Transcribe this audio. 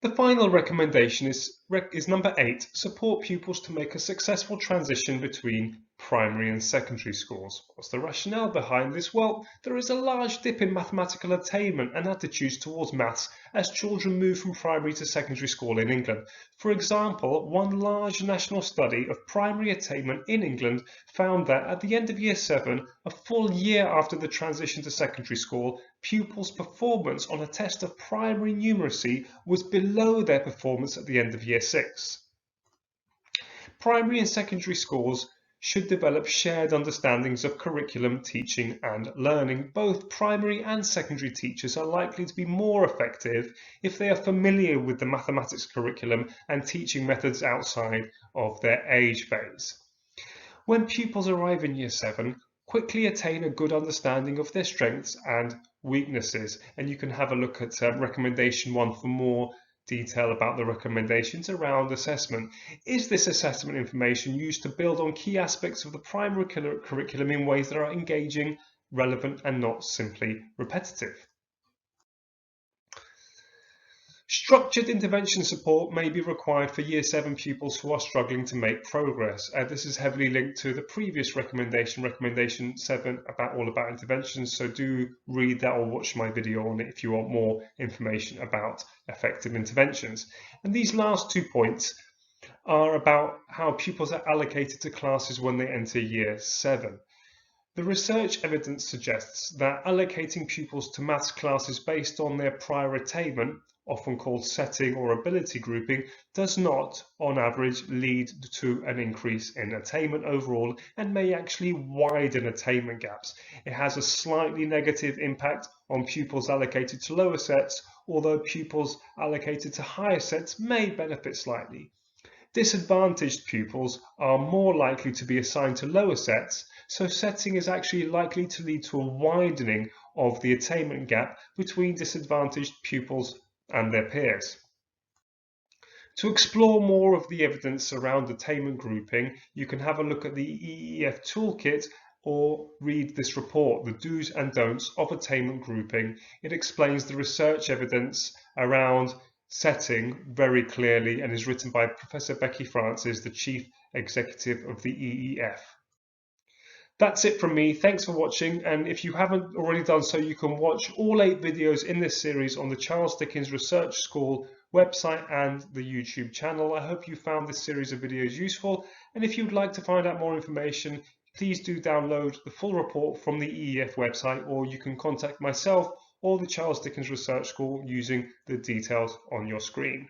The final recommendation is number 8, support pupils to make a successful transition between primary and secondary schools. What's the rationale behind this? Well, there is a large dip in mathematical attainment and attitudes towards maths as children move from primary to secondary school in England. For example, one large national study of primary attainment in England found that at the end of year 7, a full year after the transition to secondary school, pupils' performance on a test of primary numeracy was below their performance at the end of year 6. Primary and secondary schools should develop shared understandings of curriculum, teaching and learning. Both primary and secondary teachers are likely to be more effective if they are familiar with the mathematics curriculum and teaching methods outside of their age phase. When pupils arrive in year 7, quickly attain a good understanding of their strengths and weaknesses, and you can have a look at recommendation 1 for more detail about the recommendations around assessment. Is this assessment information used to build on key aspects of the primary curriculum in ways that are engaging, relevant and not simply repetitive? Structured intervention support may be required for year 7 pupils who are struggling to make progress. This is heavily linked to the previous recommendation 7, all about interventions, so do read that or watch my video on it if you want more information about effective interventions. And these last 2 points are about how pupils are allocated to classes when they enter year 7. The research evidence suggests that allocating pupils to maths classes based on their prior attainment, often called setting or ability grouping, does not, on average, lead to an increase in attainment overall and may actually widen attainment gaps. It has a slightly negative impact on pupils allocated to lower sets, although pupils allocated to higher sets may benefit slightly. Disadvantaged pupils are more likely to be assigned to lower sets, so setting is actually likely to lead to a widening of the attainment gap between disadvantaged pupils and their peers. To explore more of the evidence around attainment grouping, you can have a look at the EEF toolkit or read this report, The Do's and Don'ts of Attainment Grouping. It explains the research evidence around setting very clearly and is written by Professor Becky Francis, the Chief Executive of the EEF. That's it from me. Thanks for watching, and if you haven't already done so, you can watch all 8 videos in this series on the Charles Dickens Research School website and the YouTube channel. I hope you found this series of videos useful, and if you'd like to find out more information, please do download the full report from the EEF website, or you can contact myself or the Charles Dickens Research School using the details on your screen.